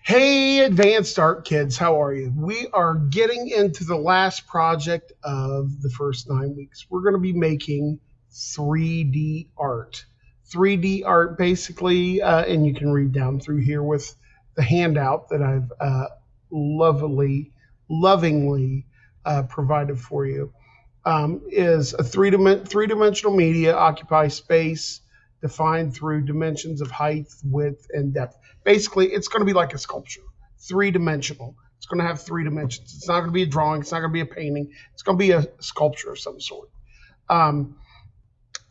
Hey, advanced art kids, how are you? We are getting into the last project of the first 9 weeks. We're going to be making 3D art. 3D art, basically, and you can read down through here with the handout that I've lovingly provided for you. Is a three-dimensional media occupies space defined through dimensions of height, width, and depth. Basically, it's going to be like a sculpture, three-dimensional. It's going to have 3 dimensions. It's not going to be a drawing. It's not going to be a painting. It's going to be a sculpture of some sort. Um,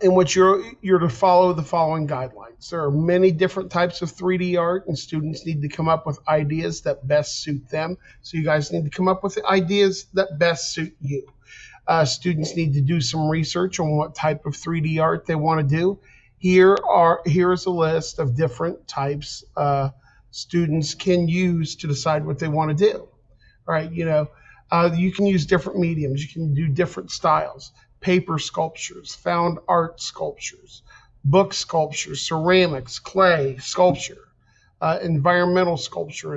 in which you're to follow the following guidelines. There are many different types of 3D art, and students need to come up with ideas that best suit them. So you guys need to come up with ideas that best suit you. Students need to do some research on what type of 3D art they want to do. Here's a list of different types students can use to decide what they want to do. All right, you can use different mediums. You can do different styles: paper sculptures, found art sculptures, book sculptures, ceramics, clay sculpture, environmental sculpture,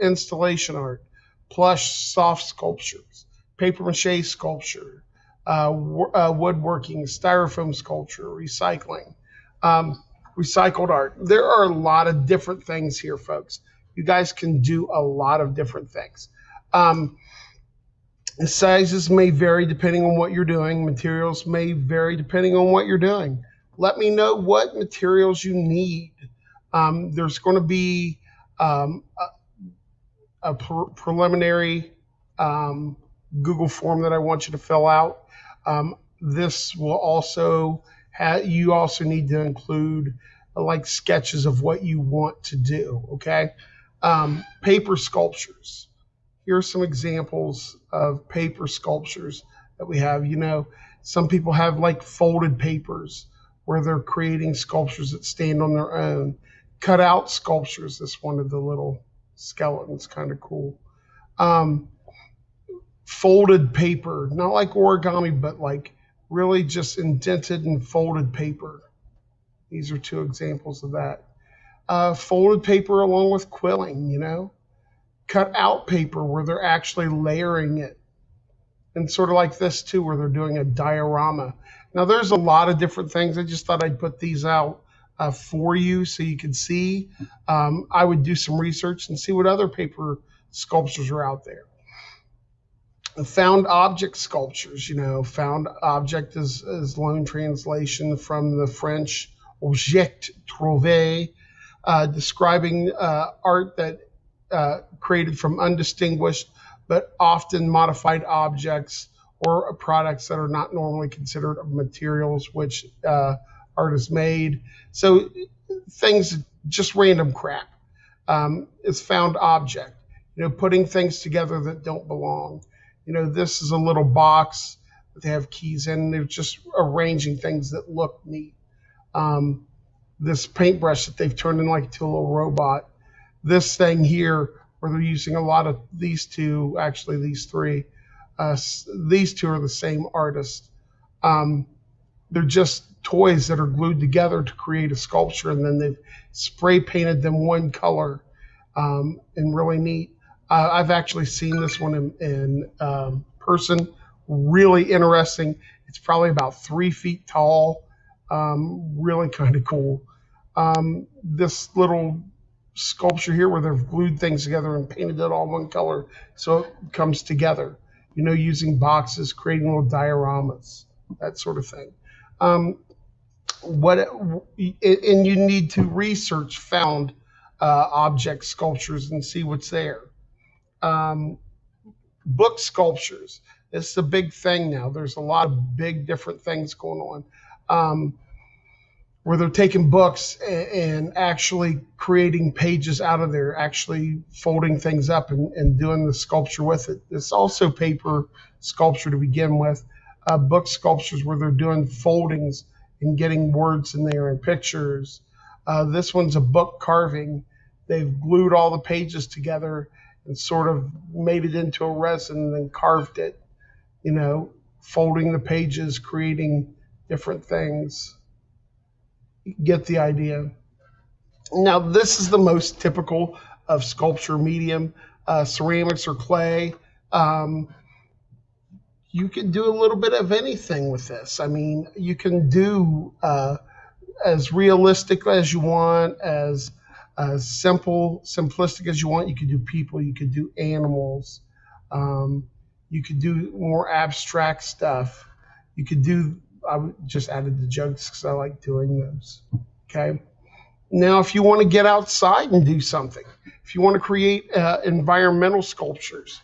installation art, plush soft sculptures, paper mache sculpture, woodworking, styrofoam sculpture, recycling, recycled art. There are a lot of different things here, folks. You guys can do a lot of different things. The sizes may vary depending on what you're doing. Materials may vary depending on what you're doing. Let me know what materials you need. There's going to be a preliminary Google form that I want you to fill out. This will also you also need to include like sketches of what you want to do. Okay, paper sculptures. Here are some examples of paper sculptures that we have. Some people have like folded papers where they're creating sculptures that stand on their own. Cut out sculptures. This one of the little skeletons, kind of cool. Folded paper, not like origami, but like really just indented and folded paper. These are two examples of that. Folded paper along with quilling, cut out paper where they're actually layering it. And sort of like this too, where they're doing a diorama. Now there's a lot of different things. I just thought I'd put these out for you so you can see. I would do some research and see what other paper sculptures are out there. Found object sculptures, found object is loan translation from the French objet trouvé, describing art that created from undistinguished but often modified objects or products that are not normally considered materials which art is made. So things, just random crap. It's found object, putting things together that don't belong. This is a little box that they have keys in. They're just arranging things that look neat. This paintbrush that they've turned into a little robot. This thing here, where they're using a lot of these two, actually these three. These two are the same artist. They're just toys that are glued together to create a sculpture, and then they've spray painted them one color, and really neat. I've actually seen this one in person. Really interesting. It's probably about 3 feet tall. Really kind of cool. This little sculpture here where they've glued things together and painted it all one color so it comes together, using boxes, creating little dioramas, that sort of thing. And you need to research found object sculptures and see what's there. Book sculptures. It's a big thing now. There's a lot of big different things going on, where they're taking books and actually creating pages out of there, actually folding things up and doing the sculpture with it. It's also paper sculpture to begin with. Book sculptures where they're doing foldings and getting words in there and pictures. This one's a book carving. They've glued all the pages together and sort of made it into a resin and then carved it, folding the pages, creating different things. You get the idea. Now, this is the most typical of sculpture medium, ceramics or clay. Um, you can do a little bit of anything with this. I mean, you can do as realistic as you want, as simplistic as you want. You could do people, you could do animals, um, you could do more abstract stuff. You could do. Just added the jugs because I like doing those. Okay. Now, if you want to get outside and do something, if you want to create environmental sculptures,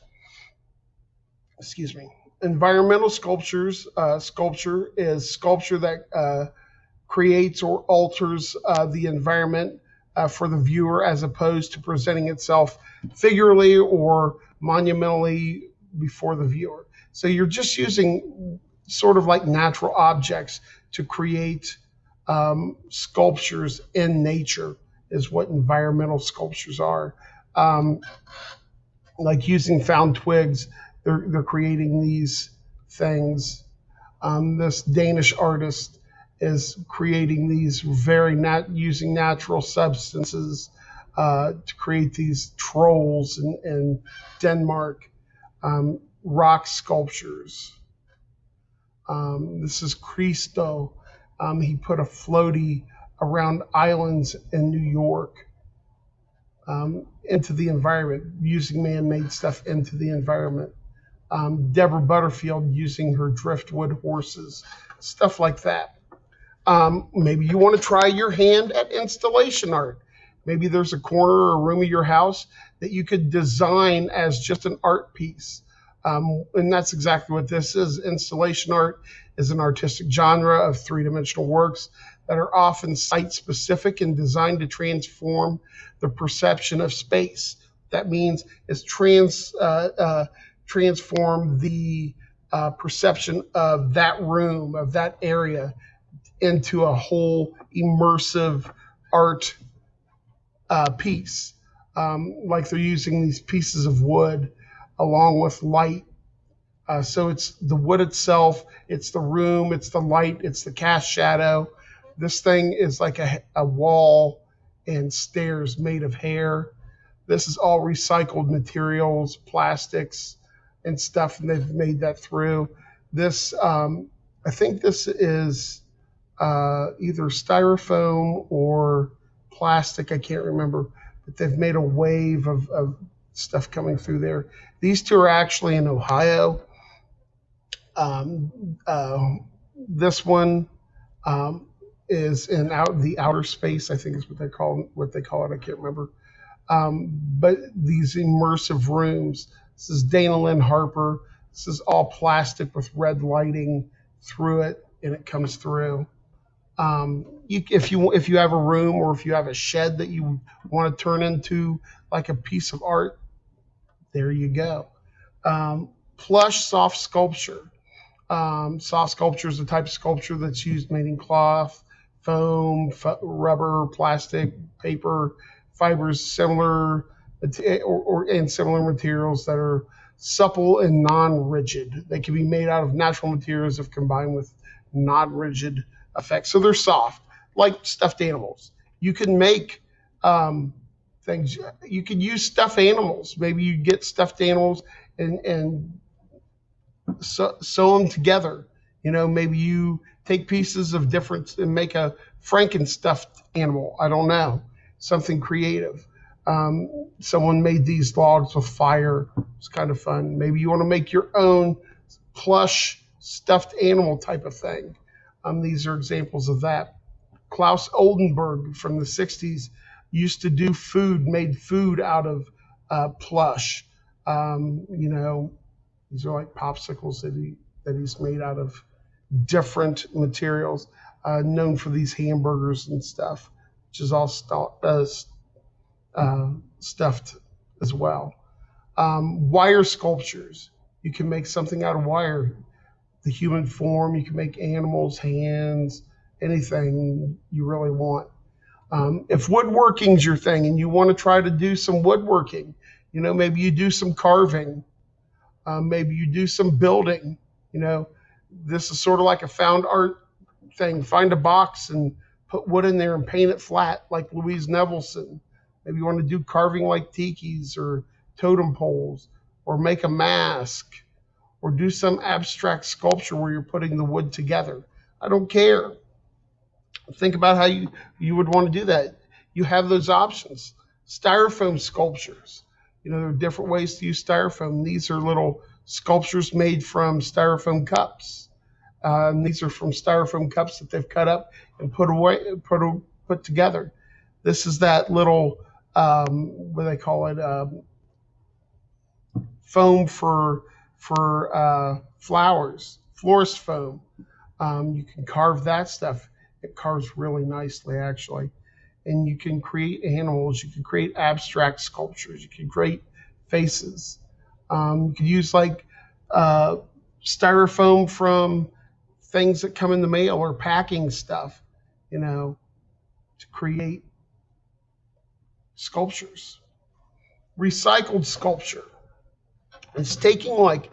excuse me, environmental sculptures, sculpture is sculpture that creates or alters the environment for the viewer as opposed to presenting itself figuratively or monumentally before the viewer. So you're just using sort of like natural objects to create sculptures in nature is what environmental sculptures are. Um, like using found twigs, they're creating these things. This Danish artist is creating these using natural substances to create these trolls in Denmark, rock sculptures. This is Christo. He put a floaty around islands in New York into the environment, using man-made stuff into the environment. Deborah Butterfield using her driftwood horses, stuff like that. Maybe you want to try your hand at installation art. Maybe there's a corner or a room of your house that you could design as just an art piece. And that's exactly what this is. Installation art is an artistic genre of three-dimensional works that are often site-specific and designed to transform the perception of space. That means it's transform the perception of that room, of that area, into a whole immersive art piece. Like they're using these pieces of wood along with light. So it's the wood itself, it's the room, it's the light, it's the cast shadow. This thing is like a wall and stairs made of hair. This is all recycled materials, plastics and stuff, and they've made that through. This, I think this is either styrofoam or plastic, I can't remember, but they've made a wave of stuff coming through there. These two are actually in Ohio. This one is in the outer space, I think is what they call it. I can't remember. But these immersive rooms. This is Dana Lynn Harper. This is all plastic with red lighting through it, and it comes through. If you have a room or if you have a shed that you want to turn into like a piece of art, there you go. Plush soft sculpture. Soft sculpture is the type of sculpture that's used made in cloth, foam, rubber, plastic, paper, fibers, similar and similar materials that are supple and non-rigid. They can be made out of natural materials if combined with non-rigid effects. So they're soft, like stuffed animals. You can make things. You can use stuffed animals. Maybe you get stuffed animals and sew them together. Maybe you take pieces of different and make a Franken-stuffed animal. I don't know, something creative. Someone made these logs with fire. It's kind of fun. Maybe you want to make your own plush stuffed animal type of thing. These are examples of that. Klaus Oldenburg from the 60s used to do made food out of plush. These are like popsicles that he's made out of different materials, known for these hamburgers and stuff, which is all stuffed as well. Wire sculptures. You can make something out of wire. The human form, you can make animals, hands, anything you really want. If woodworking's your thing and you want to try to do some woodworking, maybe you do some carving, maybe you do some building. This is sort of like a found art thing. Find a box and put wood in there and paint it flat like Louise Nevelson. Maybe you want to do carving like tikis or totem poles, or make a mask, or do some abstract sculpture where you're putting the wood together. I don't care. Think about how you would want to do that. You have those options. Styrofoam sculptures. There are different ways to use styrofoam. These are little sculptures made from styrofoam cups. And these are from styrofoam cups that they've cut up and put together. This is that little, what do they call it, foam for flowers, florist foam. You can carve that stuff. It carves really nicely, actually. And you can create animals. You can create abstract sculptures. You can create faces. You can use like styrofoam from things that come in the mail or packing stuff, to create sculptures. Recycled sculpture. It's taking like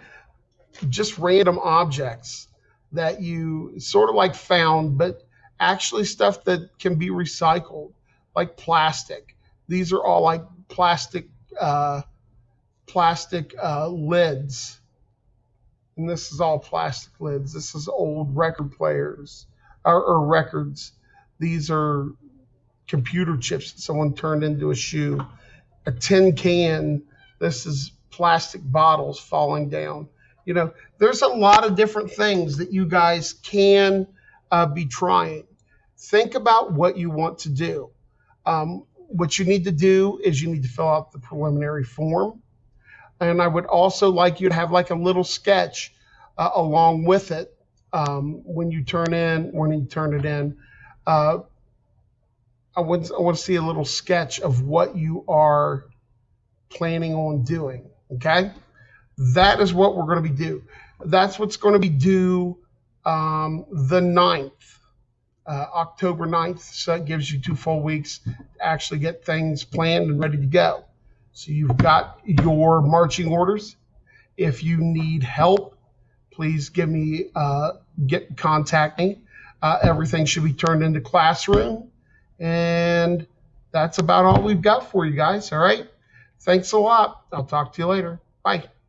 just random objects that you sort of like found, but actually stuff that can be recycled, like plastic. These are all like plastic lids. And this is all plastic lids. This is old record players or records. These are computer chips that someone turned into a shoe. A tin can. This is plastic bottles falling down. There's a lot of different things that you guys can be trying. Think about what you want to do. What you need to do is you need to fill out the preliminary form. And I would also like you to have like a little sketch along with it when you turn it in. I want to see a little sketch of what you are planning on doing. Okay, that is what we're going to be due. That's what's going to be due the 9th, October 9th. So that gives you 2 full weeks to actually get things planned and ready to go. So you've got your marching orders. If you need help, please contact me. Everything should be turned into Classroom. And that's about all we've got for you guys. All right. Thanks a lot. I'll talk to you later. Bye.